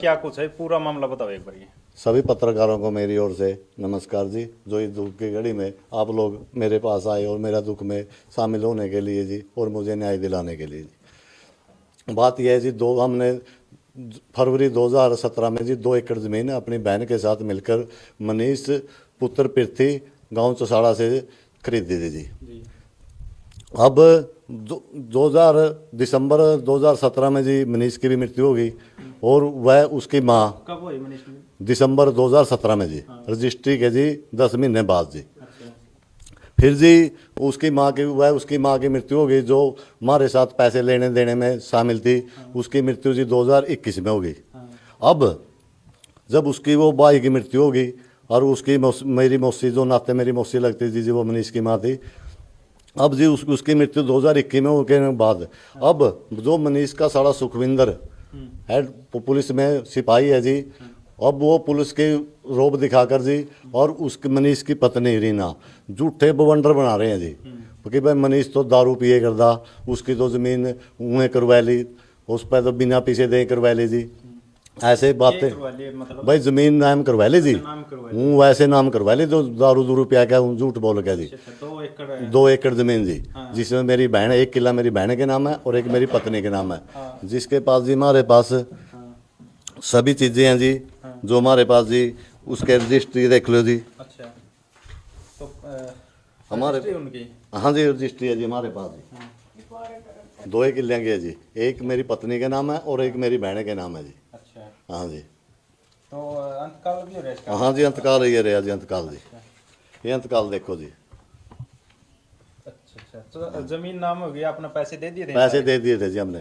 क्या कुछ है, पूरा मामला बताओ एक बार। ये सभी पत्रकारों को मेरी ओर से नमस्कार जी, जो इस दुख की घड़ी में आप लोग मेरे पास आए और मेरा दुख में शामिल होने के लिए जी, और मुझे न्याय दिलाने के लिए जी। बात यह है जी, हमने फरवरी 2017 में जी 2 एकड़ ज़मीन अपनी बहन के साथ मिलकर मनीष पुत्र पृथ्वी गांव चौसाड़ा से खरीदी थी जी। अब दिसंबर 2017 में जी मनीष की भी मृत्यु हो गई और वह उसकी माँ कब हुई मनीष की? दिसंबर 2017 में जी। रजिस्ट्री के जी 10 महीने बाद जी। अच्छा। फिर जी उसकी माँ की मृत्यु हो गई, जो हमारे साथ पैसे लेने देने में शामिल थी। उसकी मृत्यु जी 2021 में हो गई। अब जब उसकी वो भाई की मृत्यु हो गई और उसकी मेरी मौसी, जो नाते मेरी मौसी लगती थी जी, वो मनीष की माँ थी। अब जी उसकी मृत्यु 2021 में होने के बाद अब जो मनीष का साला सुखविंदर हेड पुलिस में सिपाही है जी, अब वो पुलिस के रोब दिखाकर जी और उसके मनीष की पत्नी रीना झूठे बवंडर बना रहे हैं जी कि भाई मनीष तो दारू पिए करदा, उसकी तो ज़मीन उन्हें करवा ली, उस पर तो बिना पीछे दे करवा ली जी। ऐसे बातें मतलब भाई ज़मीन नाम करवा ले जी, हूँ वैसे नाम करवा ले जो दारू दूरू पिया क्या झूठ बोल गया जी। 2 एकड़ ज़मीन जी, जिसमें मेरी बहन 1 किला मेरी बहन के नाम है और 1 मेरी पत्नी के नाम है, जिसके पास जी हमारे पास सभी चीज़ें हैं जी, जो हमारे पास जी उसके रजिस्ट्री देख लो जी। अच्छा, तो हमारे उनकी हाँ जी रजिस्ट्री है जी हमारे पास जी। 2 किले की है जी, 1 मेरी पत्नी के नाम है और 1 मेरी बहन के नाम है जी। अच्छा, हाँ जी। तो अंतकाल भी हो रहा है इसका? हाँ जी अंतकाल ये रहा जी, अंतकाल जी, ये अंतकाल देखो जी। अच्छा, तो जमीन नाम हो गई, आपने पैसे दे दिए थे? पैसे दे दिए थे जी हमने।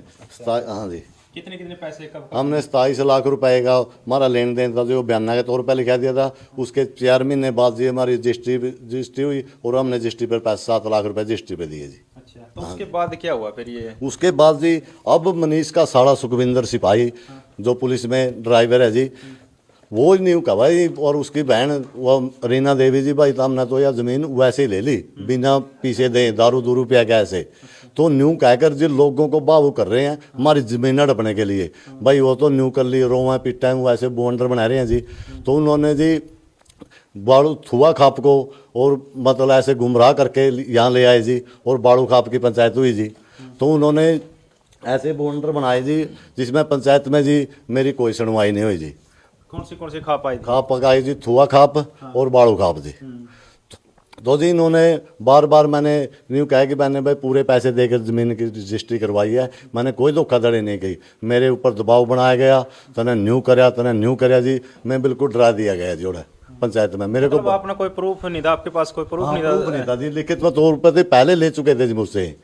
हाँ जी, कितने कितने पैसे कब? हमने 27 लाख रुपए का हमारा लेन देन था जो बयाना के तौर पर लिखा दिया था। उसके 4 महीने बाद जी हमारी रजिस्ट्री हुई और हमने रजिस्ट्री पर पैसे 7 लाख रुपए रजिस्ट्री पे दिए जी। अच्छा, तो उसके बाद क्या हुआ फिर? ये उसके बाद जी अब मनीष का साला सुखविंदर सिपाही जो पुलिस में ड्राइवर है जी, वो न्यू का भाई और उसकी बहन वो रीना देवी जी, भाई हमने तो यह ज़मीन वैसे ही ले ली बिना पीछे दे, दारू दूरू पिया क्या ऐसे, तो न्यू कहकर जी लोगों को बाबू कर रहे हैं हमारी ज़मीन हड़पने के लिए। भाई वो तो न्यू कर ली, रोवा पिटा वैसे बोंडर बना रहे हैं जी। तो उन्होंने जी बाड़ू थुआ खाप को और मतलब ऐसे गुमराह करके यहाँ ले आए जी और बाड़ू खाप की पंचायत हुई जी। तो उन्होंने ऐसे बोंडर बनाए जी जिसमें पंचायत में जी मेरी कोई सुनवाई नहीं हुई जी। कौन सी खाप आई? खाप पकाई जी, थुआ खाप और बाड़ू खाप जी। तो जी इन्होंने बार बार मैंने न्यू कहा कि मैंने भाई पूरे पैसे देकर ज़मीन की रजिस्ट्री करवाई है, मैंने कोई धोखाधड़ी नहीं की, मेरे ऊपर दबाव बनाया गया, तने न्यू कराया जी। मैं बिल्कुल डरा दिया गया जी उड़ा पंचायत में। मेरे को आपने कोई प्रूफ नहीं था? आपके पास कोई प्रूफ नहीं था जी, लिखित में तौर पर पहले ले चुके थे जी मुझसे।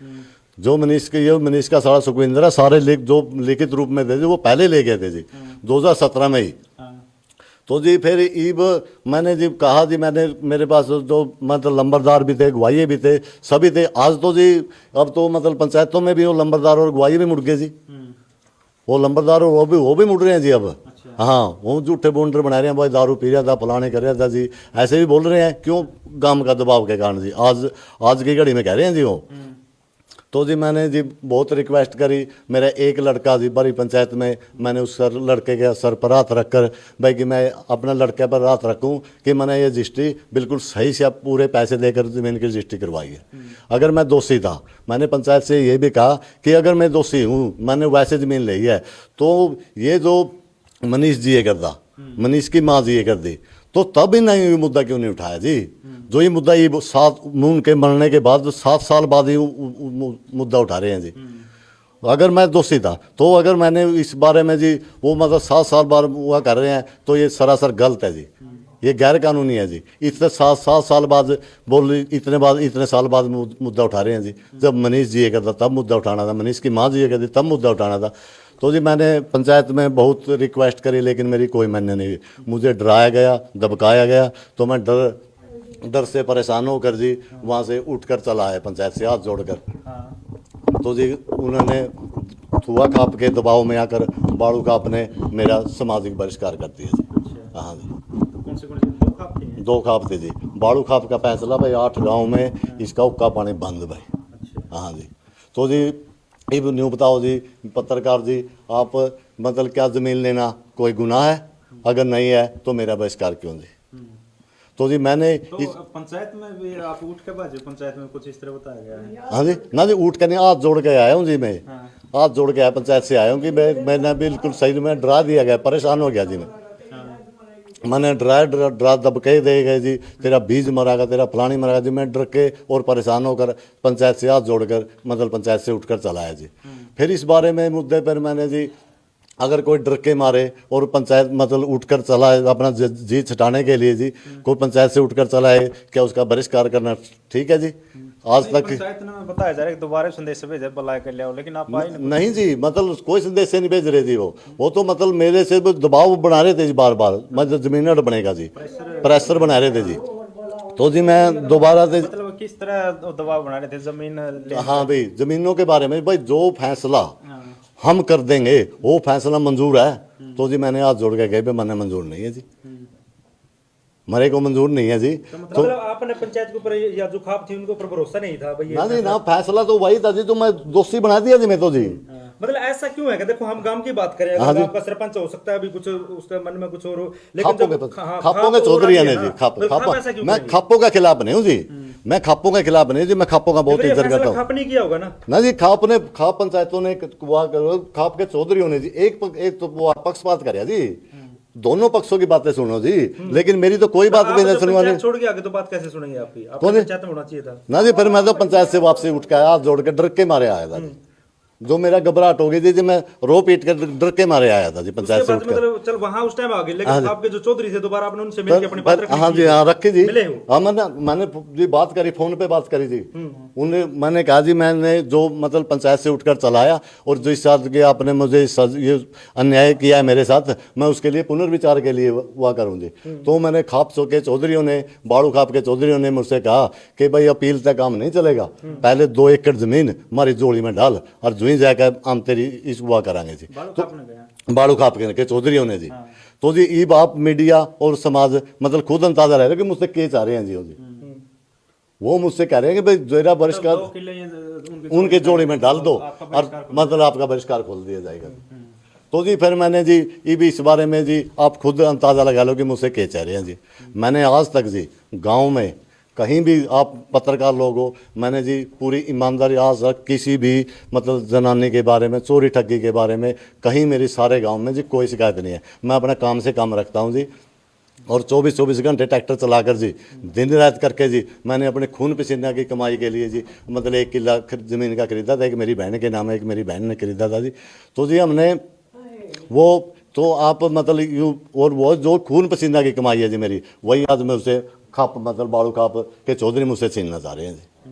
जो मनीष का सारा सुखविंदर है, सारे जो लिखित रूप में थे जी वो पहले ले गए थे जी 2017 में ही। तो जी फिर ईब मैंने जी कहा जी, मैंने मेरे पास जो मतलब लंबरदार भी थे, गवाही भी थे, सभी थे। आज तो जी अब तो मतलब पंचायतों में भी वो लंबरदार और गवाही भी मुड़ गए जी। वो लंबरदार और वो भी मुड़ रहे हैं जी अब। हाँ, वो झूठे बोंडर बना रहे हैं, भाई दारू पी रहा था, फलाने कर रहा था जी, ऐसे भी बोल रहे हैं। क्यों? गांव का दबाव के कारण जी। आज की घड़ी में कह रहे हैं जी वो। तो जी मैंने जी बहुत रिक्वेस्ट करी, मेरा एक लड़का जी बड़ी पंचायत में, मैंने उस लड़के के सर पर हाथ रखकर भाई कि मैं अपने लड़के पर हाथ रखूं कि मैंने ये रजिस्ट्री बिल्कुल सही से आप पूरे पैसे देकर ज़मीन की रजिस्ट्री करवाई है। अगर मैं दोषी था, मैंने पंचायत से ये भी कहा कि अगर मैं दोषी हूँ, मैंने वैसे ज़मीन ली है, तो ये जो मनीष जी ये करदा, मनीष की माँ जी ये कर दी, तो तब ही नहीं ये मुद्दा क्यों नहीं उठाया जी? जो ये मुद्दा ये 7 नून के मरने के बाद 7 साल बाद ही मुद्दा उठा रहे हैं जी। अगर मैं दोषी था तो अगर मैंने इस बारे में जी वो मतलब 7 साल बाद हुआ कर रहे हैं तो ये सरासर गलत है जी, ये गैर कानूनी है जी। इतने 7 साल बाद इतने साल बाद मुद्दा उठा रहे हैं जी। जब मनीष जी ये करता तब मुद्दा उठाना था, मनीष की माँ जी ये करती तब मुद्दा उठाना था। तो जी मैंने पंचायत में बहुत रिक्वेस्ट करी लेकिन मेरी कोई मान्य नहीं। मुझे डराया गया, धमकाया गया, तो मैं डर से परेशान होकर जी वहाँ से उठकर चला आया पंचायत से हाथ जोड़कर। तो जी उन्होंने थुआ खाप के दबाव में आकर बाड़ू खाप ने मेरा सामाजिक बहिष्कार कर दिया जी। हाँ जी, कौन से 2 खाप थे जी। बाड़ू खाप का फैसला भाई 8 गाँव में इसका हुक्का पानी बंद भाई। हाँ जी। तो जी अब न्यू बताओ जी पत्रकार जी, आप मतलब क्या ज़मीन लेना कोई गुनाह है, अगर नहीं है तो मेरा बहिष्कार क्यों जी। तो जी मैंने तो पंचायत में भी आप उठ के बाजे, पंचायत में कुछ इस तरह बताया गया है? हाँ जी ना जी, उठ कर नहीं, हाथ जोड़ के आया हूँ जी मैं। हाँ। हाथ जोड़ के आया, पंचायत से आया हूँ कि मैंने बिल्कुल सही में डरा दिया गया, परेशान हो गया जी मैं। मैंने डरा दबके दे गए जी, तेरा बीज मरागा, तेरा फलानी मरागा जी। मैं डर के और परेशान होकर पंचायत से हाथ जोड़कर मतलब पंचायत से उठकर चला आया जी। फिर इस बारे में मुद्दे पर मैंने जी, अगर कोई डर के मारे और पंचायत मतलब उठकर चला है अपना जी छटाने के लिए जी, कोई पंचायत से उठकर चला है, क्या उसका बहिष्कार करना ठीक है जी? आज तक पंचायत ने बताया जा रहा है कि दोबारा संदेश भेजे बुलाए कर लिया, लेकिन आप आए नहीं। नहीं जी, मतलब कोई संदेश से नहीं भेज रहे जी। वो तो मतलब मेरे से दबाव बना रहे थे जी, बार बार मतलब जमीन बनेगा जी, प्रेशर बना रहे थे जी। तो जी मैं दोबारा से मतलब किस तरह दबाव बना रहे थे जमीन हाँ भाई, जमीनों के बारे में भाई जो फैसला हाँ। हम कर देंगे वो फैसला मंजूर है। तो जी मैंने हाथ जोड़ के कहे मैंने मंजूर नहीं है जी, मेरे को मंजूर नहीं है जी। तो मतलब आपने पंचायत के ऊपर या जो खाप थी उनके ऊपर भरोसा नहीं था भाई? ना जी ना, फैसला तो वही था जी, तो मैं दोषी बना दिया जी मैं तो जी। मतलब ऐसा क्यों है कि देखो हम गांव की बात करें, हाँ अगर जी। आपका सरपंच हो सकता है अभी कुछ उसके मन में कुछ और हो, खापों के चौधरी ने जी, मैं खापों के खिलाफ नहीं हूँ जी, मैं खापों के खिलाफ नहीं जी, मैं खापों का बहुत इज्जत करता हूँ। खाप नहीं किया होगा ना जी, खाप पंचायतों ने खाप के चौधरी ने जी एक तो वो पक्षपात कराया जी, दोनों पक्षों की बातें सुनो जी, लेकिन मेरी तो कोई बात नहीं सुनवाने छोड़ के आगे तो बात कैसे सुनेंगे आपकी? आपको पंचायत में होना चाहिए था ना जी। फिर मैं तो पंचायत से वापसी उठ के आया, हाथ जोड़ के डर के मारे आया था जी, जो मेरा घबराहट हो गई थी, मैं रो पीट कर डर के मारे आया था जी पंचायत से उठकर। मतलब चल वहां उस टाइम आ गए, लेकिन आपके जो चौधरी थे दोबारा आपने उनसे मिलकर अपनी बात रखी? हाँ जी हाँ रखी जी, मिले हो? हाँ मैंने जी बात करी, फोन पे बात करी जी। उन्हें मैंने कहा जी मैंने जो मतलब पंचायत से उठकर चलाया और जो इस साथ के आपने मुझे ये अन्याय किया है मेरे साथ, मैं उसके लिए पुनर्विचार के लिए हुआ करूँ जी। तो मैंने खाप के चौधरियों ने, बाड़ू खाप के चौधरियों ने मुझसे कहा कि भाई अपील तक काम नहीं चलेगा, पहले 2 एकड़ जमीन हमारी जोड़ी में डाल और जुई जाकर हम तेरी इस हुआ करांगे जी। तो बाड़ू खाप के चौधरियों ने जी। तो जी ई बाप मीडिया और समाज मतलब खुद अंदाजा रह रहे कि मुझसे क्या चाह रहे हैं जी। वो मुझसे कह रहे हैं कि भाई तेरा बहिष्कार उनके जोड़ी में डाल दो और मतलब आपका बहिष्कार खोल दिया जाएगा। तो जी फिर मैंने जी ये भी इस बारे में जी आप खुद अंदाजा लगा लो कि मुझसे क्या चाह रहे हैं जी। मैंने आज तक जी गाँव में कहीं भी आप पत्रकार लोग हो, मैंने जी पूरी ईमानदारी आज तक किसी भी मतलब जनानी के बारे में, चोरी ठगी के बारे में कहीं मेरी सारे गांव में जी कोई शिकायत नहीं है। मैं अपना काम से काम रखता हूं जी, और 24 घंटे ट्रैक्टर चलाकर जी दिन रात करके जी मैंने अपने खून पसीना की कमाई के लिए जी मतलब 1 किला ज़मीन का खरीदा था, एक मेरी बहन के नाम है, एक मेरी बहन ने खरीदा था जी। तो जी हमने वो तो आप मतलब और वो जो खून पसीना की कमाई है जी मेरी, वही आज मैं उसे खाप मतलब बाड़ू खाप के चौधरी मुझसे छीनना चाह रहे हैं जी।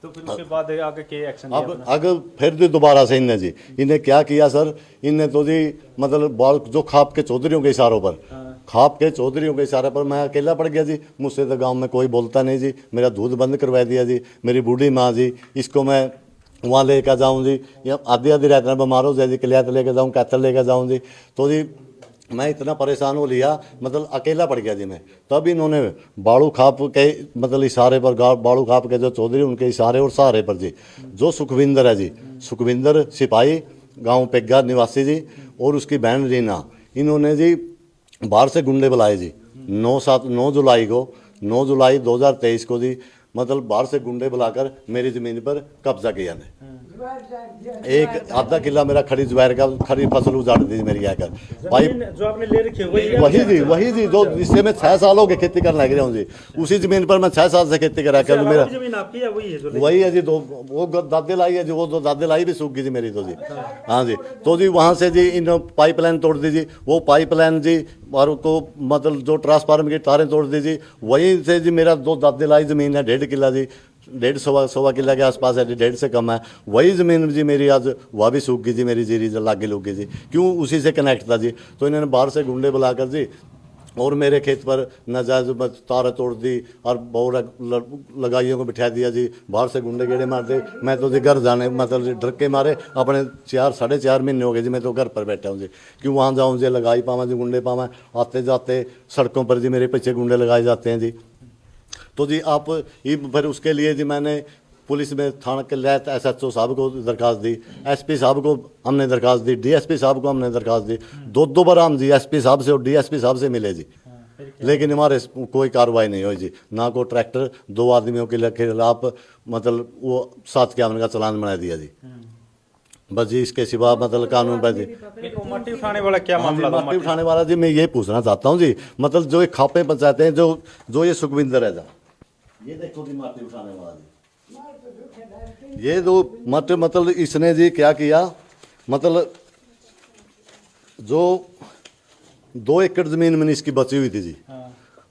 तो फिर उसके बाद आगे के एक्शन अब अगर फिर जो दोबारा से इन्हें क्या किया सर, इन्हें तो जी मतलब जो खाप के चौधरियों के इशारों पर, खाप के चौधरियों के इशारे पर मैं अकेला पड़ गया जी। मुझसे तो गांव में कोई बोलता नहीं जी, मेरा दूध बंद करवा दिया जी। मेरी बूढ़ी माँ जी, इसको मैं वहाँ लेकर जाऊँ जी, या आधी रात में बीमार हो जाए जी, क्लियात लेकर जाऊँ, कैथल लेकर जाऊँ जी। तो जी मैं इतना परेशान हो लिया, मतलब अकेला पड़ गया जी मैं। तब इन्होंने बाड़ू खाप के मतलब इशारे पर, बाड़ू खाप के जो चौधरी उनके इशारे और सहारे पर जी, जो सुखविंदर है जी, सुखविंदर सिपाही गांव पेग्गा निवासी जी, और उसकी बहन रीना, इन्होंने जी बाहर से गुंडे बुलाए जी। 9 जुलाई 2023 को जी मतलब बाहर से गुंडे बुलाकर मेरी ज़मीन पर कब्जा किया ने। एक आधा किला मेरा खड़ी ज्वार का खड़ी फसल उजाड़ दी मेरी आकर। भाई जो आपने ले रखी है वही जी जो जिससे मैं 6 साल हो गए खेती करने लग रहा हूँ जी, उसी ज़मीन पर मैं 6 साल से खेती करा कर मेरा जमीन आपकी है वही है जी। दो वो दादे लाई है जी, वो 2 दादे लाई भी सूख गई जी मेरी तो जी। हाँ जी। तो जी वहाँ से जी इन पाइपलाइन तोड़ दी जी, वो पाइपलाइन जी और को मतलब जो ट्रांसफार्मर की तारें तोड़ दी जी। वहीं से जी मेरा 2 दादे लाई ज़मीन है 1.5 किला जी, 1.5 किला के आसपास है, 1.5 से कम है। वही ज़मीन जी मेरी आज वह भी सूख गई जी, मेरी जीरी लागे लूग गई जी। क्यों? उसी से कनेक्ट था जी। तो इन्होंने बाहर से गुंडे बुलाकर जी और मेरे खेत पर नाजायज तार तोड़ दी और बहुत लगाइयों को बिठा दिया जी। बाहर से गुंडे गेड़े मार दे। मैं तो जी घर जाने मतलब डर के मारे अपने 4-4.5 महीने हो गए जी, मैं तो घर पर बैठा हूँ जी। क्यों वहाँ जाऊँ जी, लगाई पावा जी, गुंडे पावा। आते जाते सड़कों पर जी मेरे पीछे गुंडे लगाए जाते हैं जी। तो जी आप ये फिर उसके लिए जी मैंने पुलिस में थाना के लैत SHO साहब को दरखास्त दी, SP साहब को हमने दरखास्त दी, DSP साहब को हमने दरखास्त दी, दो बार हम जी SP साहब से और DSP साहब से मिले जी, लेकिन हमारे कोई कार्रवाई नहीं हुई जी। ना को ट्रैक्टर 2 आदमियों के खिलाफ मतलब वो 751 का चालान बना दिया जी। बस जी इसके सिवा मतलब कानून पर जी मट्टी उठाने वाला क्या मामला था? मट्टी उठाने वाला जी मैं ये पूछना चाहता हूँ जी, मतलब जो ये खापे पंचायतें हैं जो ये सुखविंदर है जा, ये देखो जी मट्टी उठाने वाला जी, ये दो मतलब इसने जी क्या किया, मतलब जो 2 एकड़ जमीन मनीष की बची हुई थी जी,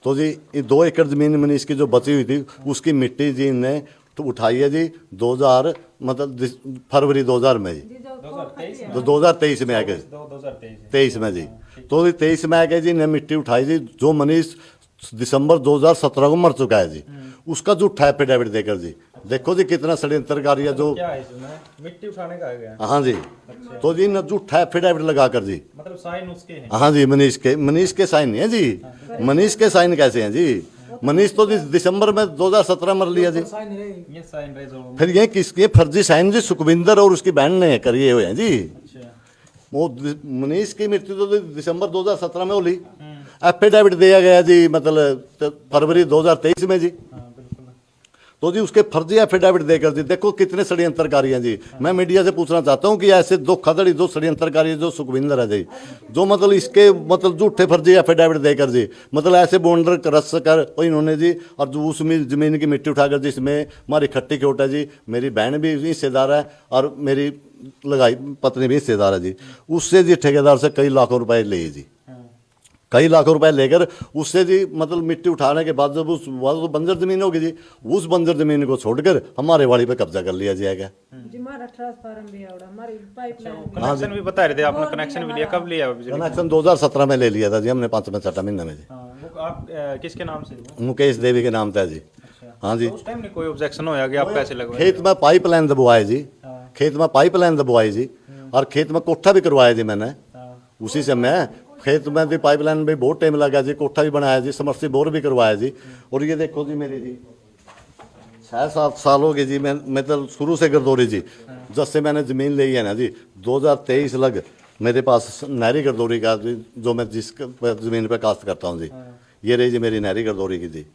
तो जी ये 2 एकड़ जमीन मनीष की जो बची हुई थी उसकी मिट्टी जी ने तो उठाई है जी 2000 मतलब फरवरी 2000 में जी, 2023 में आके 23 में जी, तो 23 में आके जी ने मिट्टी उठाई जी, जो मनीष दिसंबर 2017 को मर चुका है जी, उसका झूठा एफिडेविट देकर जी, देखो जी कितना षड्यंत्रकारी है जो क्या है इसमें? मिट्टी उठाने का आ गया। हाँ जी, तो जी न झूठा एफिडेविट लगा कर जी, मतलब साइन उसके हैं। हाँ जी मनीष के साइन नहीं है जी, मनीष के साइन कैसे हैं जी, मनीष तो दिसंबर में 2017 मर लिया जी, ये साइन रहे जो फिर ये किसके फर्जी साइन जी सुखविंदर और उसकी बहन ने करिए हुए हैं जी। वो मनीष की मृत्यु तो दिसंबर 2017 में होली, एफिडेविट दिया गया जी मतलब फरवरी 2023 में जी, तो जी उसके फर्जी एफिडेविट देकर जी देखो कितने षड्यंत्रकारी हैं जी। मैं मीडिया से पूछना चाहता हूं कि ऐसे धोखाधड़ी जो षड्यंत्रकारी जो सुखविंदर है जी, जो मतलब इसके मतलब झूठे फर्जी एफिडेविट देकर जी मतलब ऐसे बॉन्डर रस कर और इन्होंने जी, और जो उसमें जमीन की मिट्टी उठाकर जिसमें हमारी खट्टी खोट है जी, मेरी बहन भी हिस्सेदार है और मेरी लगाई पत्नी भी हिस्सेदार है जी, उससे जी ठेकेदार से कई लाखों रुपए लिए जी, कई लाखों रुपए लेकर उससे जी मतलब मिट्टी उठाने के बाद जब उस वो बंजर जमीन होगी जी, उस बंजर जमीन को छोड़कर हमारे वाड़ी पे कब्जा कर लिया जाएगा। कनेक्शन भी बता रहे थे आपने, कनेक्शन भी लिया, कब लिया? कनेक्शन 2017 में ले लिया था जी हमने, 5-6 महीने में जी। वो आप किसके नाम से? मुकेश देवी के नाम था जी। हाँ जी, तो उस टाइम नहीं कोई ऑब्जेक्शन होया कि आप पैसे लगवाए? खेत में पाइपलाइन दबवाए जी, खेत में पाइपलाइन दबवाई जी, और खेत में कोठा भी करवाया जी मैंने, उसी से मैं खेत में भी पाइपलाइन भी बहुत टाइम लगा जी, कोठा भी बनाया जी, समर्सी बोर भी करवाया जी। और ये देखो जी मेरी जी 6-7 साल हो गए जी, मैं तो शुरू से गर्दौरी जी, जब से मैंने ज़मीन ली है ना जी 2023 लग मेरे पास नहरी गर्दौरी का जी, जो मैं जिस ज़मीन पे काश्त करता हूँ जी, ये रही जी मेरी नहरी गर्दौरी की जी।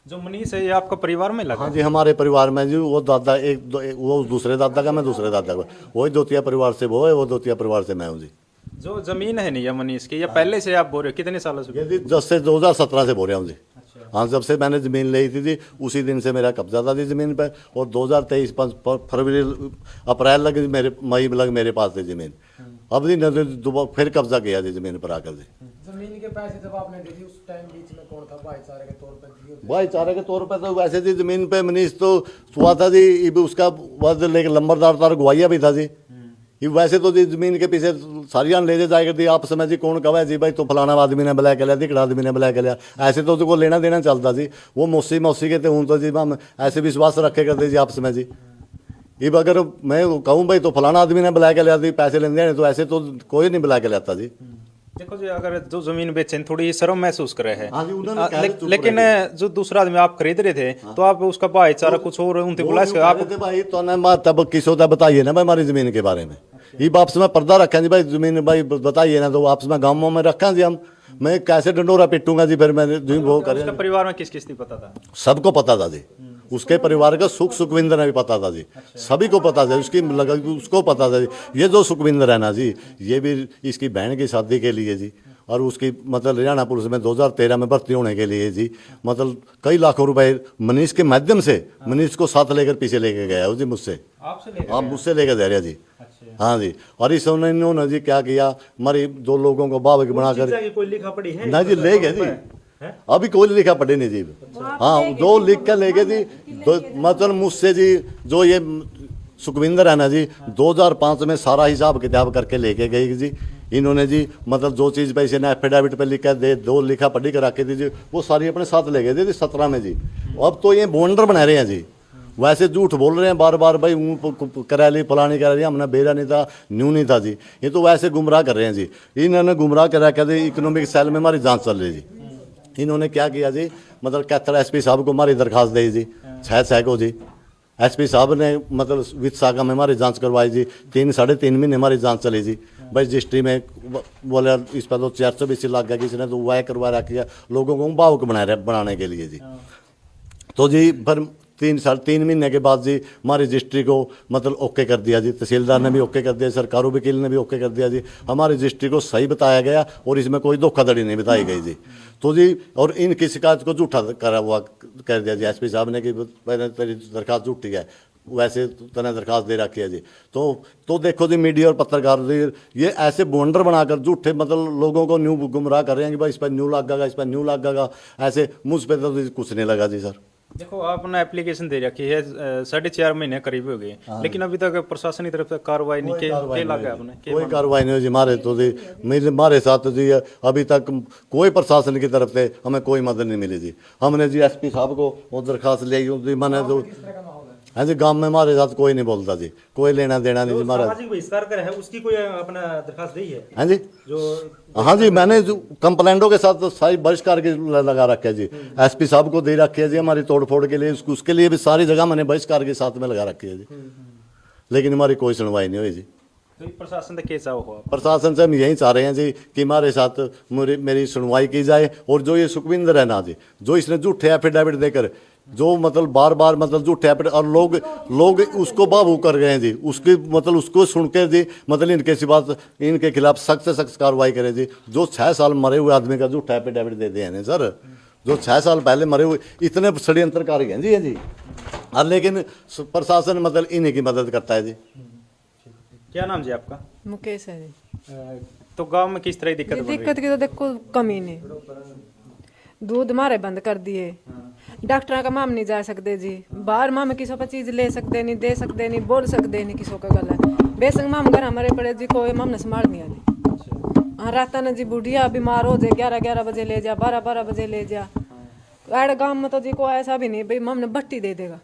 जो मनीष है ये आपका परिवार में लगा? हाँ जी, हमारे परिवार में जी, वो दादा वो दूसरे दादा का, मैं दूसरे दादा का, वही दोतिया परिवार से वो है, वो दोतिया परिवार से मैं हूँ जी। जो जमीन है नहीं या मनीष की, या पहले से आप बोल रहे हो? कितने सालों से? ये जी जब से 2017 से बोल रहा हूँ जी। हाँ, जब से मैंने ज़मीन ली थी जी उसी दिन से मेरा कब्जा था जी ज़मीन पर, और 2023 फरवरी अप्रैल लग मेरे मई लग मेरे पास थी ज़मीन, अब जी फिर कब्जा किया जी ज़मीन पर आकर जी। जमीन के पैसे जब आपने दी थी उस टाइम बीच में कौन था भाईचारे के तौर पर दिए? भाईचारे के तौर पर तो वैसे जी ज़मीन पे मनीष तो हुआ था जी, उसका वध लेकर लंबरदार तार गुआइया भी था जी, ये वैसे तो जी जमीन के पीछे सारियां ले जाएगा जी, आपस में जी कौन कहे जी भाई तो फलाना आदमी ने बुलाया के लिया, दिकड़ा आदमी ने बुलाया के लिया, ऐसे तो उसको लेना देना चलता जी। वो मौसी के थे हूँ तो जी हम ऐसे विश्वास रखे करते जी आपस में जी। ये अगर मैं कहूँ भाई तो फलाना आदमी ने बुलाया के लिया जी पैसे लेने देने, तो ऐसे तो कोई नहीं बुला के लाता जी। देखो जी, अगर जो जमीन बेचे थोड़ी शर्म महसूस कर रहे हैं, हाँ जी, उन्होंने कहा चुप लेकिन जो दूसरा आदमी आप खरीद रहे थे तो आप उसका भाईचारा कुछ और उनसे बुला आप भाई तो ना तब किसो बताइए ना भाई हमारी जमीन के बारे में, ये आपस में पर्दा रखा जी भाई जमीन भाई बताइए ना, तो आपस में गाँवों में रखा जी हम, मैं कैसे डंडोरा पिटूंगा जी, फिर मैंने वो करे। उसका परिवार में किस किस नहीं पता था? सबको पता था जी, उसके परिवार का सुखविंदर ने भी पता था जी, सभी को पता था, उसकी लगा उसको पता था जी। ये जो सुखविंदर है ना जी, ये भी इसकी बहन की शादी के लिए जी, और उसकी मतलब हरियाणा पुलिस में 2013 में भर्ती होने के लिए जी, मतलब कई लाखों रुपए मनीष के माध्यम से मनीष को साथ लेकर पीछे लेके गया जी, मुझसे, हाँ मुझसे लेकर जा रहा जी। हाँ जी, और इस इन्होंने जी क्या किया, हमारी 2 लोगों को बाबा बनाकर कोई लिखा पड़ी है ना जी ले गए जी, अभी कोई लिखा पढ़े नहीं जी। हाँ, 2 लिख कर ले गए जी, मतलब मुझसे जी जो ये सुखविंदर है ना जी 2005 में सारा हिसाब किताब करके लेके गई जी इन्होंने जी, मतलब जो चीज़ पैसे ने एफिडेविट पे लिखा दे 2 लिखा पढ़ी कर रखे थे जी, वो सारी अपने साथ ले गए थे 17 में जी। अब तो ये बॉन्डर बना रहे हैं जी, वैसे झूठ बोल रहे हैं बार बार भाई करा ली फलानी करा ली, हमने बेरा नहीं था न्यू नहीं था जी, ये तो वैसे गुमराह कर रहे हैं जी। इन्होंने गुमराह करा कर इकोनॉमिक सेल में हमारी जाँच चल रही जी। इन्होंने क्या किया जी, मतलब कैथल SP साहब को हमारी दरखास्त दी जी 6 को जी, एसपी साहब ने मतलब वित्त शाखा में हमारी जांच करवाई जी, 3-3.5 महीने हमारी जांच चली जी। भाई रजिस्ट्री में बोला इस पर तो 420 लाख गया, किसी ने तो वाय करवा रखा लोगों को भावुक बनाने के लिए जी। तो जी फिर 3-3.5 महीने के बाद जी हमारी रजिस्ट्री को मतलब ओके कर दिया जी, तहसीलदार ने भी ओके कर दिया, सरकारी वकील ने भी ओके कर दिया जी। हमारी रजिस्ट्री को सही बताया गया और इसमें कोई धोखाधड़ी नहीं बताई गई जी। तो जी और इनकी शिकायत को झूठा करा हुआ कर दिया जी एसपी साहब ने कि पहले तेरी दरखास्त झूठी है, वैसे तने दरखास्त दे रखी है जी। तो देखो जी मीडिया और पत्रकार ये ऐसे बॉन्डर बनाकर झूठे मतलब लोगों को न्यू गुमराह कर रहे हैं कि भाई इस पर न्यू लगेगा, इस पर न्यू लगेगा, ऐसे मुझ पर तो कुछ नहीं लगा जी सर। देखो आपने एप्लीकेशन दे रखी है 4.5 महीने करीब हो गए, लेकिन अभी तक प्रशासन की तरफ से कार्रवाई नहीं के लगा आपने कोई कार्रवाई नहीं हुई जी हमारे तो जी। हमारे साथ तो जी अभी तक कोई प्रशासन की तरफ से हमें कोई मदद नहीं मिली जी। हमने जी एसपी साहब को वो दरखास्त ले जी, मैंने तो हाँ जी गांव में हमारे साथ कोई नहीं बोलता जी, कोई लेना देना नहीं जी हमारा। सामाजिक बहिष्कार कर है उसकी कोई अपना दरखास्त दी है? हाँ जी जो हाँ जी मैंने जो कंप्लेंटों के साथ तो सारी बहिष्कार के लगा रखा है जी, एसपी साहब को दे रखी है जी हमारी तोड़फोड़ के लिए, उसके लिए भी सारी जगह मैंने बहिष्कार के साथ में लगा रखी है जी, लेकिन हमारी कोई सुनवाई नहीं हुई जी। तो प्रशासन से कैसा हो? प्रशासन से हम यही चाह रहे हैं जी कि हमारे साथ मेरी सुनवाई की जाए, और जो ये सुखविंदर है ना जी, जो इसने झूठे एफिडेविट देकर जो मतलब बार बार मतलब झूठे एफिडेविट और लोग उसको बाबू कर गए हैं जी, उसकी मतलब उसको सुन के जी मतलब इनके खिलाफ सख्त से सख्त कार्रवाई करें जी। जो 6 साल मरे हुए आदमी का झूठा एफिडेविट दे दिए हैं सर, जो 6 साल पहले मरे हुए इतने षड्यंत्रकारी हैं जी ये जी, और लेकिन प्रशासन मतलब इन्हीं की मदद करता है जी। क्या नाम जी आपका? मुकेश है जी। तो गांव में किस तरह की दिक्कत? दिक्कत की तो देखो कमी नहीं, दूध मारे बंद कर दिए, डॉक्टर का माम नहीं जा सकते जी, बाहर माम किसी पर चीज ले सकते नहीं, दे सकते नहीं, बोल सकते नहीं, किसी का गला बेसंग माम घर हमारे पड़े जी, कोई माम ने संभाल नहीं आती। हाँ रात न जी बुढ़िया बीमार हो जाए 11-11 बजे ले जा, 12-12 बजे ले जा। अरे गाँव में तो जी कोई ऐसा भी नहीं भाई माम ने भट्टी दे देगा।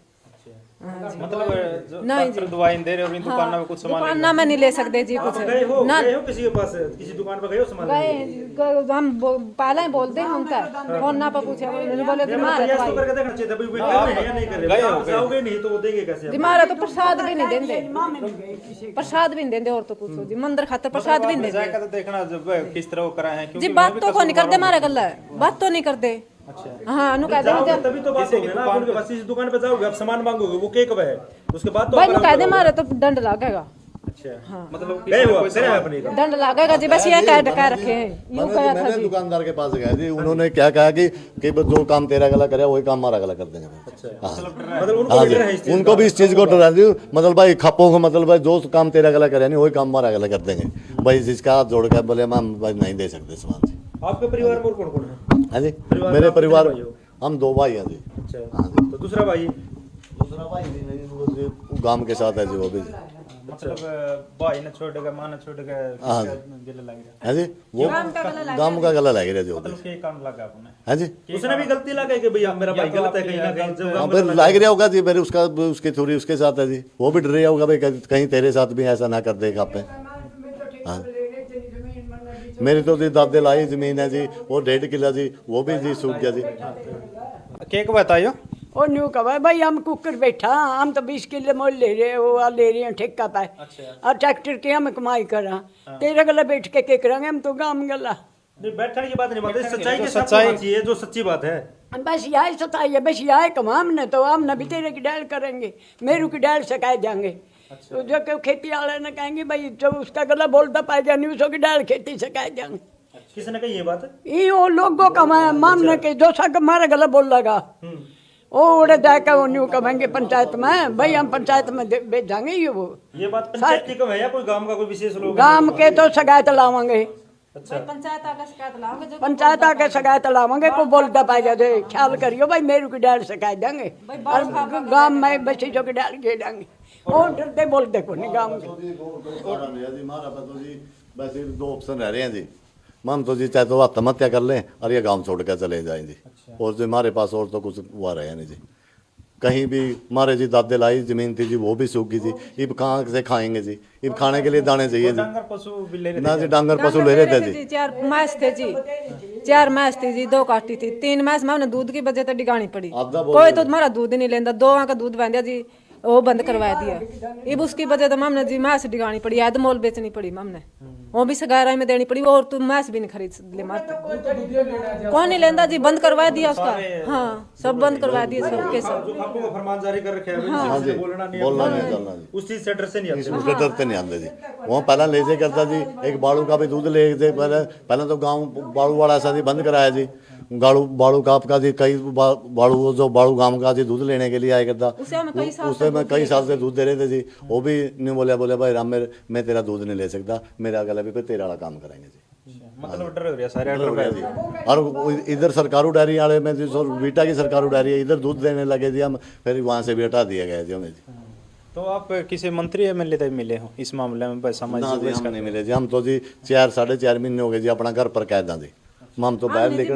मतलब नहीं जी दवाई दे रहे और इन दुकानों में कुछ सामान दुकान में नहीं ले सकते जी कुछ ना, गए हो किसी के पास, किसी दुकान पर गए हो सामान गए हम पहले ही बोलते हैं उनका फोन ना पर पूछे, बोले बीमार प्रयास तो करके देखना चाहिए था भाई वो कर रहे हैं या नहीं कर रहे हैं, जाओगे नहीं तो वो देंगे कैसे? बीमार है तो प्रसाद भी नहीं देंगे, प्रसाद भी नहीं देंगे, और तो पूछो जी मंदिर खातर प्रसाद भी नहीं देंगे जाकर तो देखना जब किस तरह वो कराए हैं, जी। बात तो को नहीं करते हमारा गला है, बात तो नहीं करते। हाँ अनु कह दे तभी तो बात होगी ना, उनके पास इस दुकान पे जाओगे आप सामान मांगोगे वो केक है, उसके बाद तो भाई नु कह दे मारे तो दंड लगेगा। अच्छा मतलब गए हो आप अपनी दंड लगेगा जी, बस ये कह रखे हैं यूं कहा था मैंने जी। दुकानदार के पास गया जी, उन्होंने क्या कहा कि जो काम तेरा गला करे वही काम हमारा गला कर देंगे। मतलब उनको हाँ भी डर है इस जी चीज उनको भी इस चीज़ को डर है जी, मतलब भाई खप्पों को मतलब भाई जो काम तेरा गला करे नहीं वही काम हमारा गला कर देंगे भाई, जिसका हाथ जोड़ कर बोले हम भाई नहीं दे सकते सामान जी। आपके परिवार में और कौन कौन है? हाँ जी परिवार में मेरे आप परिवार कितने भाई हो? हम 2 भाई हैं जी। अच्छा हाँ जी तो दूसरा भाई दूसरा भाई वो गांव के साथ है जी, वो भी मतलब भाई ने छोड़ गया, मां ने छोड़ गया, गिले लग गया है जी, वो गांव का गला लग रहा है जी, वो भी मतलब के काम लगा आपने है जी। उसने भी गलती लगा कि भैया मेरा भाई गलत है कहीं ना कहीं, जब हाँ फिर लग रहा होगा जी, मेरे उसकी थोड़ी उसके साथ है जी, वो भी डर रहा होगा भाई कहीं तेरे साथ भी ऐसा ना कर देगा आप पे। हाँ मेरी तो जी दादे लाई जमीन है जी, वो 1.5 किला जी, वो भी जी सूख गया जी। केक बताइयो। और न्यू कहा भाई हम कुकर बैठा, हम तो 20 किलो मोल ले रहे हो, ले रहे हैं ठेका पाए और ट्रैक्टर की हम कमाई करा, तेरे गला बैठ के करेंगे हम तो गाँव गला। नहीं बैठने की बात नहीं, बात सच्चाई के साथ होना चाहिए, जो सच्ची बात है बस यही सताई है, बस यही कमा हमने तो हम भी तेरे की डाल करेंगे, मेरू की डाल सकाए जाएंगे। तो जो कि खेती वाले ने कहेंगे भाई जो उसका गला बोलता पाएगा नहीं उसको की डाल खेती सकाए जाएंगे। किसने कही ये बात? ये वो लोगों का मामने के जो सा हमारा गला बोल लगा वो उड़े जाकर वो न्यू कहेंगे पंचायत में, भाई हम पंचायत में भेजाएंगे ये बात पंचायत की कम है या कोई गांव का कोई विशेष लोग? गांव के तो शिकायत लावांगे, अच्छा पंचायत आके शिकायत लाओगे जो पंचायत आके शिकायत लावांगे, को बोलता पाएगा जो ख्याल करियो भाई मेरू की डाल शिकायत देंगे और गांव में बच्ची जो की डाल के देंगे, और डरते बोलते को नहीं गांव के। वैसे 2 ऑप्शन रह रहे हैं जी, हम तो जी चाहे तो आत्महत्या कर लें और ये गांव छोड़ कर चले जाएं जी, और जो हमारे पास और तो कुछ हुआ रहे नहीं जी, कहीं भी हमारे जी दादे लाई जमीन थी जी वो भी सूख गई जी, अब कहाँ से खाएंगे जी, अब खाने के लिए दाने चाहिए जी, डांगर पशु भी ले रहे ना जी डांगर पशु ले रहे थे जी। 4 मैच थे जी, 4 मैच थी जी, 2 काटी थी, 3 मैच में हमने दूध की वजह से डिगानी पड़ी, आधा बोल कोई तो तुम्हारा दूध नहीं लेंदा, 2 का दूध बंद जी, वो बंद करवा दिया। अब उसकी वजह तो हमने जी मैस डिगानी पड़ी, एदमोल बेचनी पड़ी हमने, वो भी 11 में देनी पड़ी, और तू मैस भी नहीं खरीद ले मारते, कौन नहीं लेंदा जी, बंद करवा दिया उसका। हाँ सब बंद करवा दिए सब के सब। जो आपको फरमान जारी कर रखे हैं हाँ जी, बोलना नहीं चलना जी, उस चीज से डर से नहीं आते। उसके डरते नहीं आते जी। वहाँ पहला ले जे करता जी, एक बाड़ू का भी दूध ले जे, पहले तो गाँव बाड़ू वाला ऐसा जी बंद कराया जी, बाड़ू का आपका जी, कई बाड़ू जो बाड़ू गांव का जी दूध लेने के लिए आया करता, उसे मैं कई साल से दूध दे रहे थे जी, वो भी नहीं बोले भाई राम मैं तेरा दूध नहीं ले सकता, मेरा गला भी पे तेरा वाला काम करेंगे जी। मतलब डर हो गया सारे डर हो गया जी। और इधर सरकारी डेयरी वाले में जी बीटा की सरकारी डेयरी है, इधर दूध देने लगे जी हम, फिर वहाँ से भी हटा दिए गए जी हमें जी। तो आप किसी मंत्री एमएलए तक मिले हो इस मामले में? ना जी हम नहीं मिले जी, हम तो जी 4-4.5 महीने हो गए जी अपना घर पर कैद जी, हम तो बाहर लेकर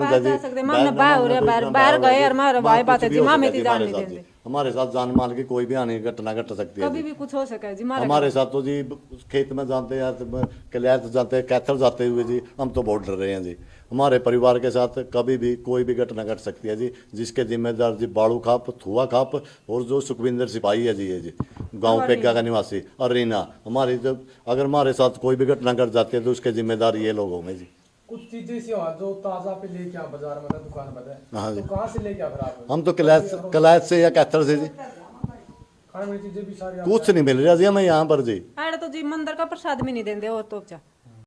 बाहर गए और मारे भाई बात है जी, मां में जान नहीं देंगे, हमारे साथ जान माल की कोई भी आने की घटना घट सकती है, कभी भी कुछ हो सके जी। हमारे साथ तो जी खेत में जाते हैं, कलैत जाते हैं, कैथल जाते हुए जी, हम तो बहुत डर रहे हैं जी। हमारे परिवार के साथ कभी भी कोई भी घटना घट सकती है जी, जिसके जिम्मेदार जी बाड़ू खाप, थुआ खाप और जो सुखविंदर सिपाही है जी, ये जी गांव पेगा का निवासी और रीना, हमारी जब अगर हमारे साथ कोई भी घटना घट जाती है तो उसके जिम्मेदार ये लोग होंगे जी। कुछ चीजें ऐसी हो जो ताजा पे लेके आ बाजार में दुकान पर, हाँ जी, तो कहाँ से लेके आ फिर आप? हम तो कलैत से या कैथल से जी, खाने वाली चीजें भी सारी कुछ नहीं मिल रहा जी हमें यहाँ पर जी। तो जी मंदिर का प्रसाद भी नहीं देंगे और तो क्या